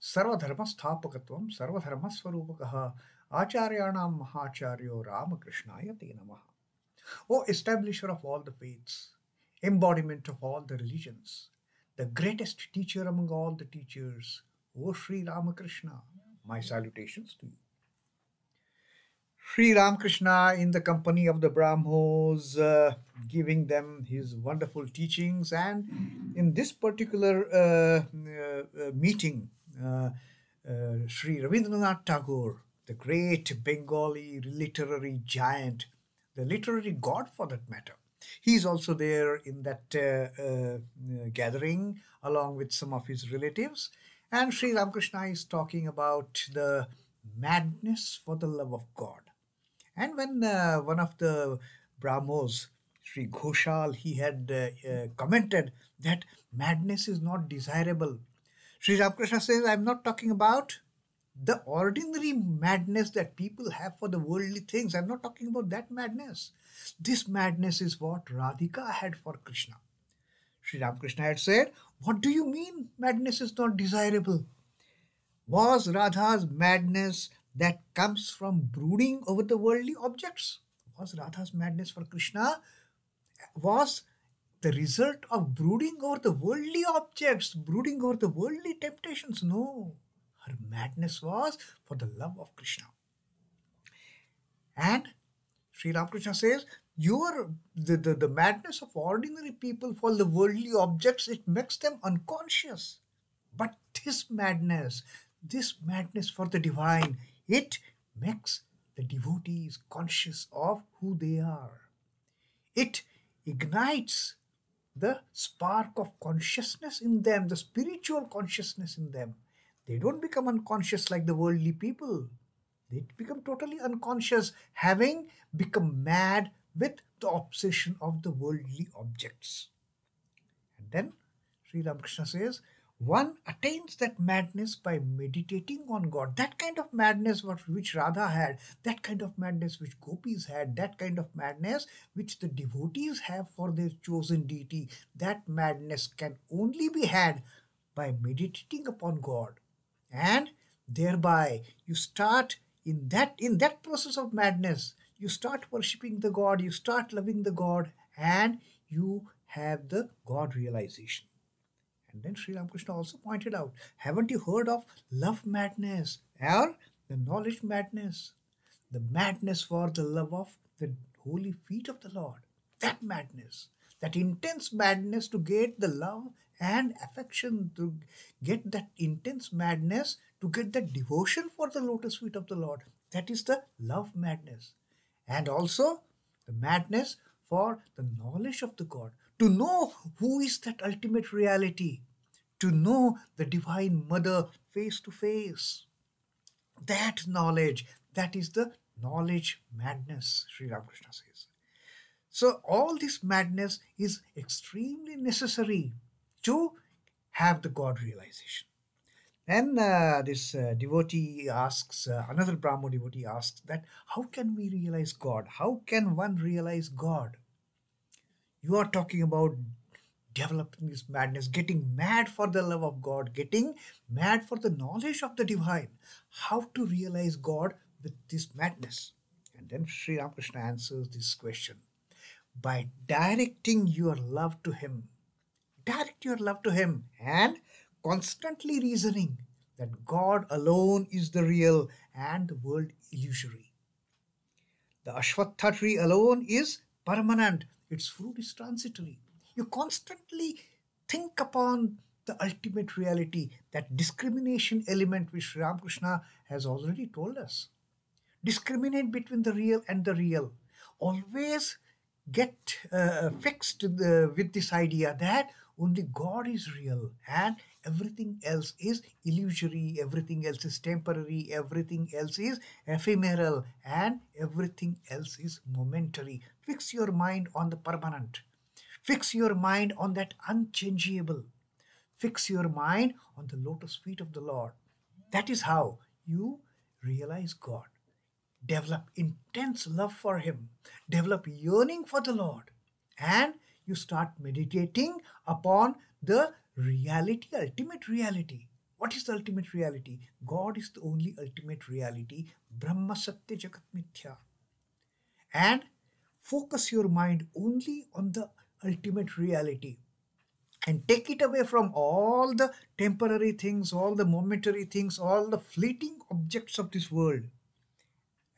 Sarvadharma sthapakatvam sarvadharma swarupakaha acharyanam mahacharyo Ramakrishnaya te namaha. O establisher of all the faiths, embodiment of all the religions, the greatest teacher among all the teachers, O Sri Ramakrishna, my salutations to you. Sri Ramakrishna in the company of the Brahmos, giving them his wonderful teachings, and in this particular meeting, Sri Rabindranath Tagore, the great Bengali literary giant, the literary god for that matter, he is also there in that gathering along with some of his relatives, and Sri Ramakrishna is talking about the madness for the love of God. And when one of the Brahmos, Sri Ghoshal, he had commented that madness is not desirable. Sri Ramakrishna says, I'm not talking about the ordinary madness that people have for the worldly things. I'm not talking about that madness. This madness is what Radhika had for Krishna. Sri Ramakrishna had said, what do you mean madness is not desirable? Was Radha's madness that comes from brooding over the worldly objects? Was Radha's madness for Krishna was the result of brooding over the worldly objects, brooding over the worldly temptations? No, her madness was for the love of Krishna. And Sri Ramakrishna says, the madness of ordinary people for the worldly objects, it makes them unconscious. But this madness for the divine, it makes the devotees conscious of who they are. It ignites the spark of consciousness in them, the spiritual consciousness in them. They don't become unconscious like the worldly people. They become totally unconscious, having become mad with the obsession of the worldly objects. And then Sri Ramakrishna says, one attains that madness by meditating on God. That kind of madness which Radha had, that kind of madness which gopis had, that kind of madness which the devotees have for their chosen deity, that madness can only be had by meditating upon God. And thereby you start in that process of madness, you start worshipping the God, you start loving the God, and you have the God realization. And then Sri Ramakrishna also pointed out, haven't you heard of love madness or the knowledge madness? The madness for the love of the holy feet of the Lord. That madness, that intense madness to get the love and affection, to get that intense madness, to get that devotion for the lotus feet of the Lord. That is the love madness. And also the madness for the knowledge of the God. To know who is that ultimate reality, to know the Divine Mother face to face. That knowledge, that is the knowledge madness, Sri Ramakrishna says. So all this madness is extremely necessary to have the God realization. Then this devotee asks, another Brahmo devotee asks that, how can we realize God? How can one realize God? You are talking about developing this madness, getting mad for the love of God, getting mad for the knowledge of the divine. How to realize God with this madness? And then Sri Ramakrishna answers this question by directing your love to Him. Direct your love to Him and constantly reasoning that God alone is the real and the world illusory. The aswattha tree alone is permanent. Its fruit is transitory. You constantly think upon the ultimate reality, that discrimination element which Sri Ramakrishna has already told us. Discriminate between the real and the real. Always get fixed with this idea that only God is real and everything else is illusory, everything else is temporary, everything else is ephemeral, and everything else is momentary. Fix your mind on the permanent. Fix your mind on that unchangeable. Fix your mind on the lotus feet of the Lord. That is how you realize God. Develop intense love for Him. Develop yearning for the Lord. And you start meditating upon the reality, ultimate reality. What is the ultimate reality? God is the only ultimate reality. Brahma Satya Jagat Mithya. And focus your mind only on the ultimate reality. And take it away from all the temporary things, all the momentary things, all the fleeting objects of this world.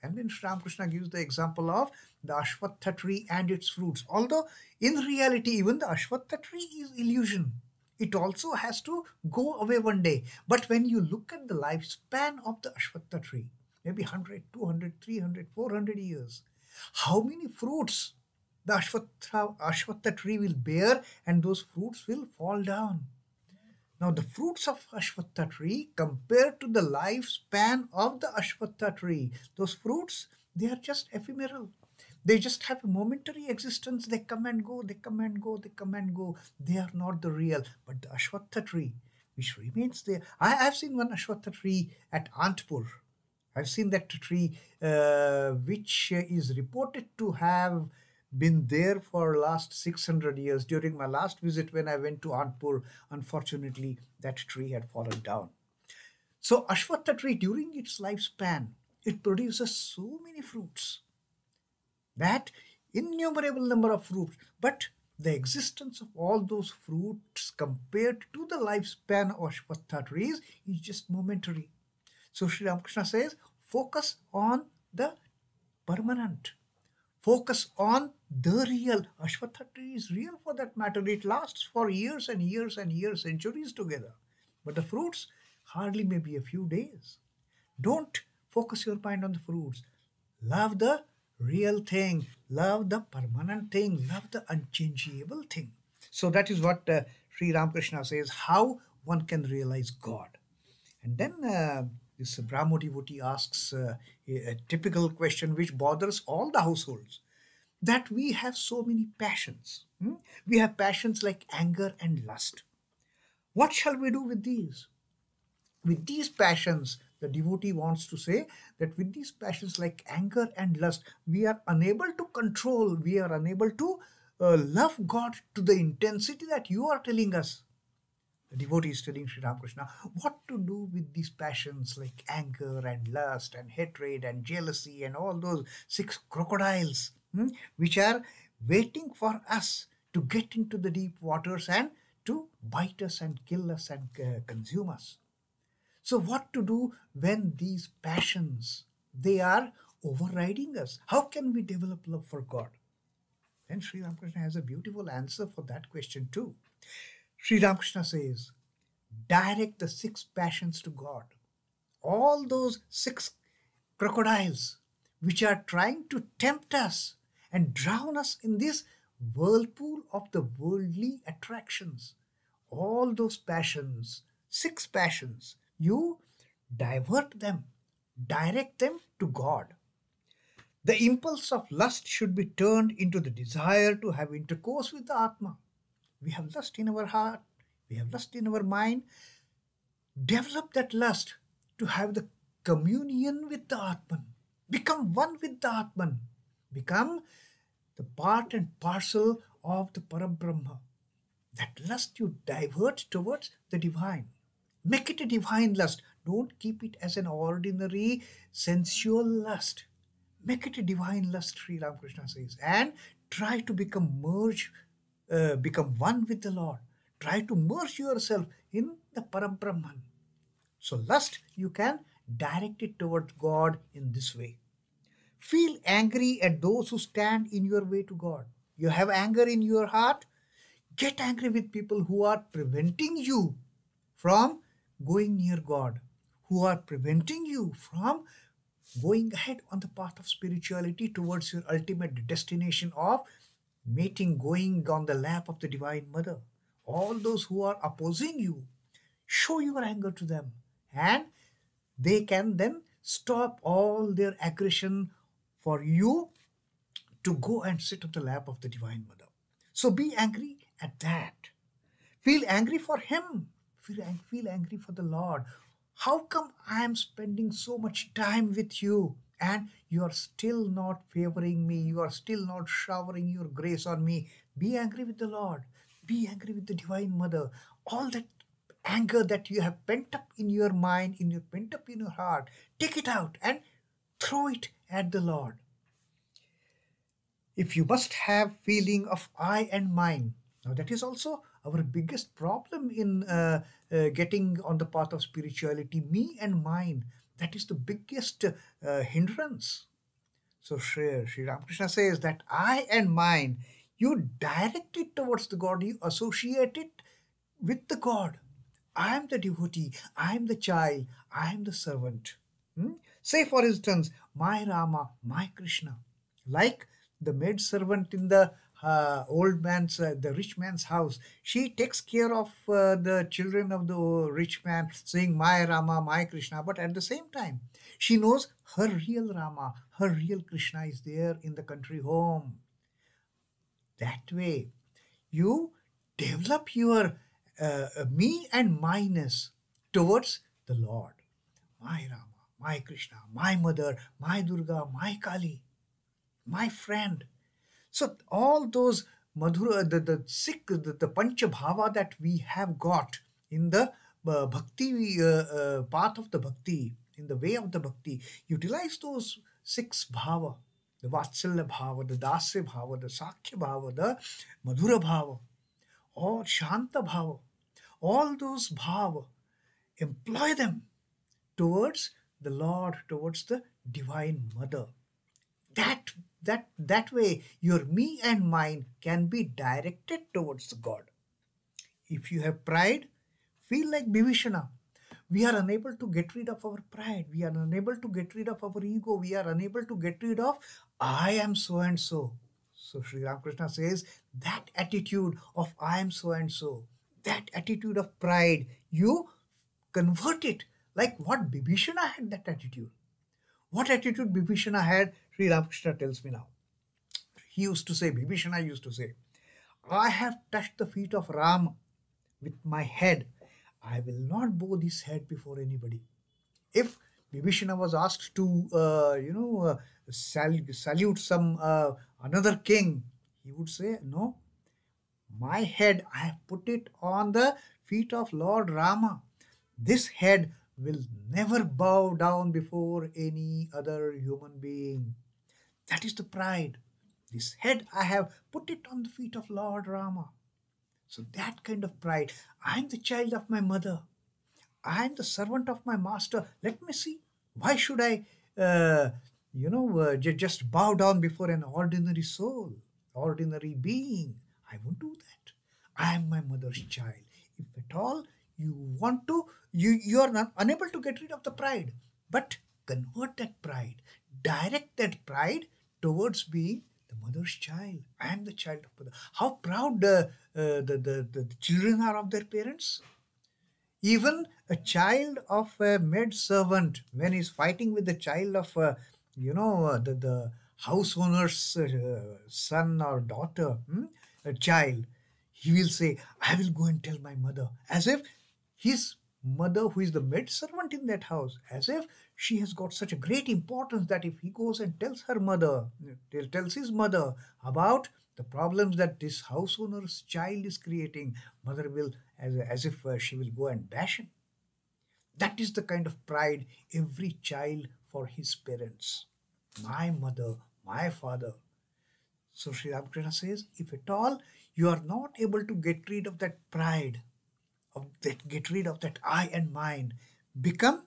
And then Sri Ramakrishna gives the example of the aswattha tree and its fruits. Although in reality, even the aswattha tree is illusion. It also has to go away one day. But when you look at the lifespan of the aswattha tree, maybe 100, 200, 300, 400 years, how many fruits the aswattha tree will bear, and those fruits will fall down. Now, the fruits of aswattha tree compared to the lifespan of the aswattha tree, those fruits, they are just ephemeral. They just have a momentary existence. They come and go, they come and go, they come and go. They are not the real. But the aswattha tree, which remains there. I have seen one aswattha tree at Antpur. I've seen that tree, which is reported to have been there for last 600 years. During my last visit when I went to Anpur, unfortunately, that tree had fallen down. So Ashwatha tree, during its lifespan, it produces so many fruits, that innumerable number of fruits. But the existence of all those fruits compared to the lifespan of Ashwatha trees is just momentary. So Sri Ramakrishna says, focus on the permanent. Focus on the real. Ashwatha tree is real for that matter. It lasts for years and years and years, centuries together. But the fruits hardly maybe a few days. Don't focus your mind on the fruits. Love the real thing. Love the permanent thing. Love the unchangeable thing. So that is what Sri Ramakrishna says, how one can realize God. And then this BRAHMO devotee asks a typical question which bothers all the households, that we have so many passions. We have passions like anger and lust. What shall we do with these? With these passions, the devotee wants to say that with these passions like anger and lust, we are unable to control, we are unable to love God to the intensity that you are telling us. The devotee is telling Sri Ramakrishna what to do with these passions like anger and lust and hatred and jealousy and all those 6 crocodiles, which are waiting for us to get into the deep waters and to bite us and kill us and consume us. So what to do when these passions, they are overriding us? How can we develop love for God? And Sri Ramakrishna has a beautiful answer for that question too. Sri Ramakrishna says, direct the 6 passions to God. All those 6 crocodiles which are trying to tempt us and drown us in this whirlpool of the worldly attractions. All those passions, 6 passions, you divert them, direct them to God. The impulse of lust should be turned into the desire to have intercourse with the Atman. We have lust in our heart, we have lust in our mind. Develop that lust to have the communion with the Atman. Become one with the Atman. Become the part and parcel of the Parabrahma. That lust you divert towards the divine. Make it a divine lust. Don't keep it as an ordinary sensual lust. Make it a divine lust, Sri Ramakrishna says. And try to become one with the Lord. Try to merge yourself in the Parabrahman. So lust, you can direct it towards God in this way. Feel angry at those who stand in your way to God. You have anger in your heart. Get angry with people who are preventing you from going near God, who are preventing you from going ahead on the path of spirituality towards your ultimate destination of mating, going on the lap of the Divine Mother. All those who are opposing you, show your anger to them, and they can then stop all their aggression for you to go and sit on the lap of the Divine Mother. So be angry at that. Feel angry for Him. Feel angry for the Lord. How come I am spending so much time with you and you are still not favoring me? You are still not showering your grace on me. Be angry with the Lord. Be angry with the Divine Mother. All that anger that you have pent up in your mind, pent up in your heart, take it out and throw it at the Lord. If you must have feeling of I and mine, now that is also our biggest problem in getting on the path of spirituality, me and mine. That is the biggest hindrance. So Sri Ramakrishna says that I and mine, you direct it towards the God, you associate it with the God. I am the devotee, I am the child, I am the servant. Say, for instance, my Rama, my Krishna. Like the maid servant in the the rich man's house. She takes care of the children of the rich man, saying, my Rama, my Krishna. But at the same time, she knows her real Rama, her real Krishna is there in the country home. That way, you develop your me and minus towards the Lord. My Rama, my Krishna, my mother, my Durga, my Kali, my friend. So all those Madhura, the Pancha Bhava that we have got in the bhakti path of the bhakti, in the way of the bhakti, utilize those 6 bhava, the Vatsalya bhava, the Dasya bhava, the Sakhya bhava, the Madhura bhava, or Shanta bhava, all those bhava, employ them towards the Lord, towards the Divine Mother. That way your me and mine can be directed towards the God. If you have pride, feel like Bibhishana. We are unable to get rid of our pride. We are unable to get rid of our ego. We are unable to get rid of I am so and so. So Sri Ramakrishna says that attitude of I am so and so, that attitude of pride, you convert it like what Bibhishana had that attitude. What attitude Bibhishana had, Sri Ramakrishna tells me now. He used to say, Bibhishana used to say, I have touched the feet of Rama with my head. I will not bow this head before anybody. If Bibhishana was asked to, salute some another king, he would say, no, my head, I have put it on the feet of Lord Rama. This head will never bow down before any other human being. That is the pride. This head, I have put it on the feet of Lord Rama. So that kind of pride. I am the child of my mother. I am the servant of my master. Let me see. Why should I, just bow down before an ordinary soul, ordinary being? I won't do that. I am my mother's child. If at all you want to, you are not unable to get rid of the pride, but convert that pride, direct that pride towards being the mother's child. I am the child of mother. How proud the children are of their parents. Even a child of a maid servant, when he's fighting with the child of the house owner's son or daughter, a child, he will say, I will go and tell my mother, as if his mother, who is the maid servant in that house, as if she has got such a great importance that if he goes and tells her mother, tells his mother about the problems that this house owner's child is creating, mother will, as if she will go and bash him. That is the kind of pride every child for his parents. My mother, my father. So Sri Ramakrishna says, if at all you are not able to get rid of that pride, get rid of that I and mine, direct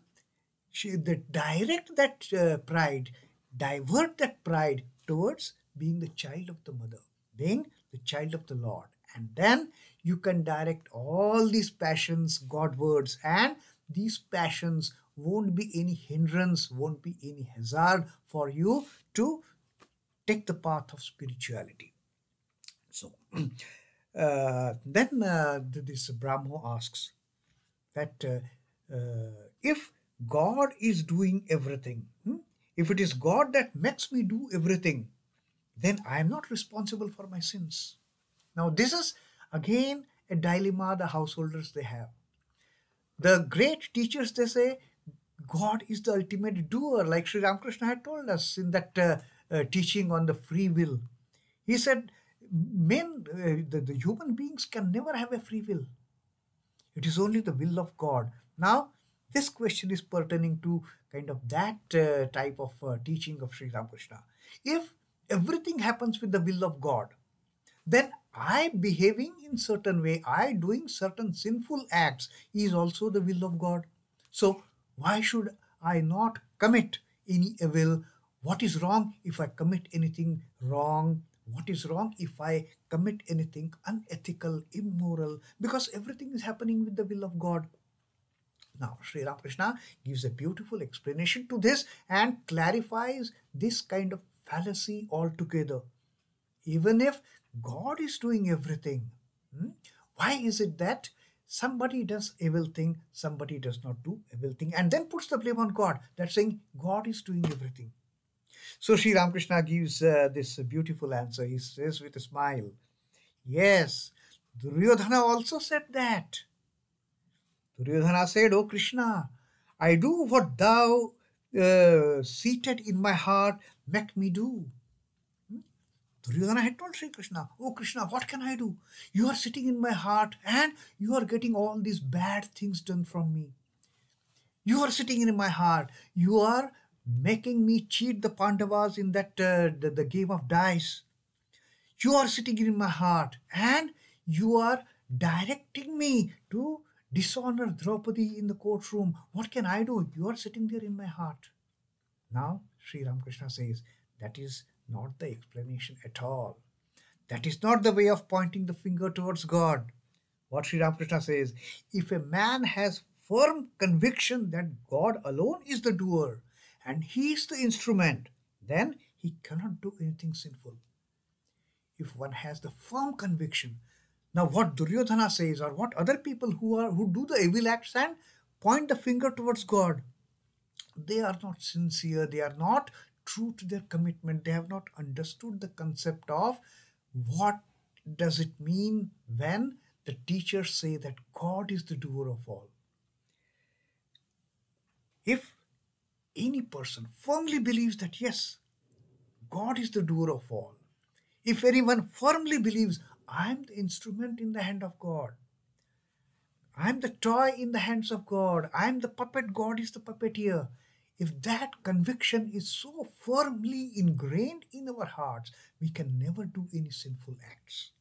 that pride, divert that pride towards being the child of the mother, being the child of the Lord. And then you can direct all these passions Godwards, and these passions won't be any hindrance, won't be any hazard for you to take the path of spirituality. So then this Brahmo asks that if God is doing everything, if it is God that makes me do everything, then I am not responsible for my sins. Now this is again a dilemma the householders they have. The great teachers, they say, God is the ultimate doer, like Sri Ramakrishna had told us in that teaching on the free will. He said, the human beings can never have a free will. It is only the will of God. Now, this question is pertaining to kind of that type of teaching of Sri Ramakrishna. If everything happens with the will of God, then I behaving in certain way, I doing certain sinful acts is also the will of God. So why should I not commit any evil? What is wrong if I commit anything wrong? What is wrong if I commit anything unethical, immoral? Because everything is happening with the will of God. Now, Sri Ramakrishna gives a beautiful explanation to this and clarifies this kind of fallacy altogether. Even if God is doing everything, why is it that somebody does evil thing, somebody does not do evil thing, and then puts the blame on God? That's saying God is doing everything. So Sri Ramakrishna gives this beautiful answer. He says with a smile, yes, Duryodhana also said that. Duryodhana said, "O Krishna, I do what thou seated in my heart make me do." Duryodhana had told Sri Krishna, "Oh Krishna, what can I do? You are sitting in my heart and you are getting all these bad things done from me. You are sitting in my heart. You are making me cheat the Pandavas in that the game of dice. You are sitting in my heart and you are directing me to dishonor Draupadi in the courtroom. What can I do? You are sitting there in my heart." Now, Sri Ramakrishna says, that is not the explanation at all. That is not the way of pointing the finger towards God. What Sri Ramakrishna says, if a man has firm conviction that God alone is the doer and he is the instrument, then he cannot do anything sinful. If one has the firm conviction. Now what Duryodhana says, or what other people who do the evil acts and point the finger towards God, they are not sincere, they are not true to their commitment, they have not understood the concept of what does it mean when the teachers say that God is the doer of all. If any person firmly believes that yes, God is the doer of all, if anyone firmly believes I am the instrument in the hand of God, I am the toy in the hands of God, I am the puppet, God is the puppeteer. If that conviction is so firmly ingrained in our hearts, we can never do any sinful acts.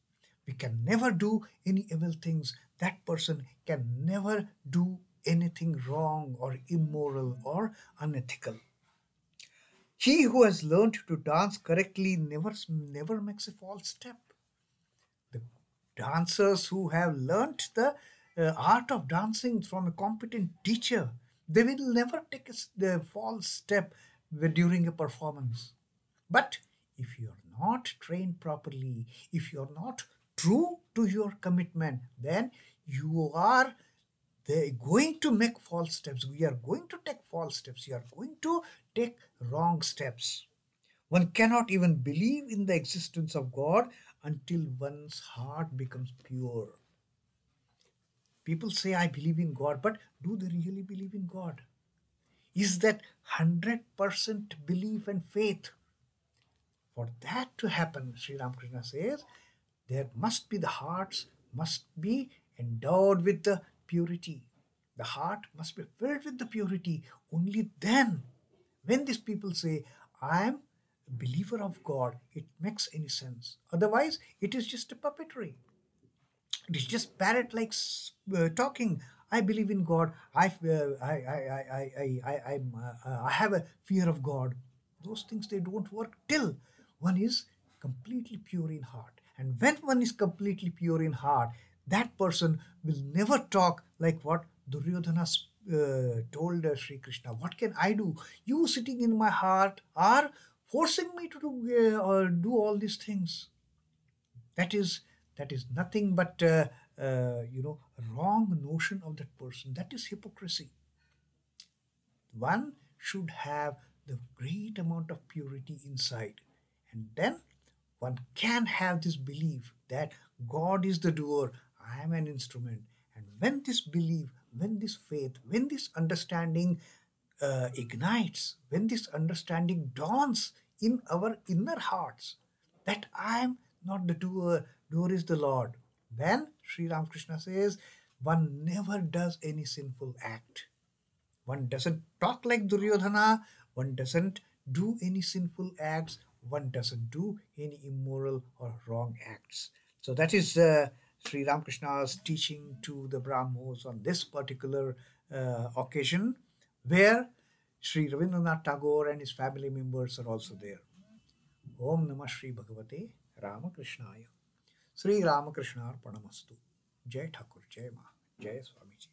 We can never do any evil things. That person can never do anything wrong or immoral or unethical. He who has learned to dance correctly never makes a false step. The dancers who have learnt the art of dancing from a competent teacher, they will never take the false step during a performance. But if you are not trained properly, if you are not true to your commitment, then you are going to make false steps. We are going to take false steps. You are going to take wrong steps. One cannot even believe in the existence of God until one's heart becomes pure. People say, I believe in God, but do they really believe in God? Is that 100% belief and faith? For that to happen, Sri Ramakrishna says, there must be the hearts must be endowed with the purity. The heart must be filled with the purity. Only then, when these people say, I am a believer of God, it makes any sense. Otherwise, it is just a puppetry. It is just parrot like talking. I believe in God. I have a fear of God. Those things, they don't work till one is completely pure in heart. And when one is completely pure in heart, that person will never talk like what Duryodhana told Sri Krishna. What can I do? You sitting in my heart are forcing me to do all these things. That is nothing but wrong notion of that person. That is hypocrisy. One should have the great amount of purity inside, and then one can have this belief that God is the doer, I am an instrument. And when this belief, when this faith, when this understanding ignites, when this understanding dawns in our inner hearts, that I am not the doer, doer is the Lord, then Sri Ramakrishna says one never does any sinful act. One doesn't talk like Duryodhana, one doesn't do any sinful acts, one doesn't do any immoral or wrong acts. So that is Sri Ramakrishna's teaching to the Brahmos on this particular occasion, where Sri Rabindranath Tagore and his family members are also there. Om Namah Shri Bhagavate Ramakrishnaya. Sri Ramakrishna Arpanamastu. Jai Thakur, Jai Ma, Jai Swamiji.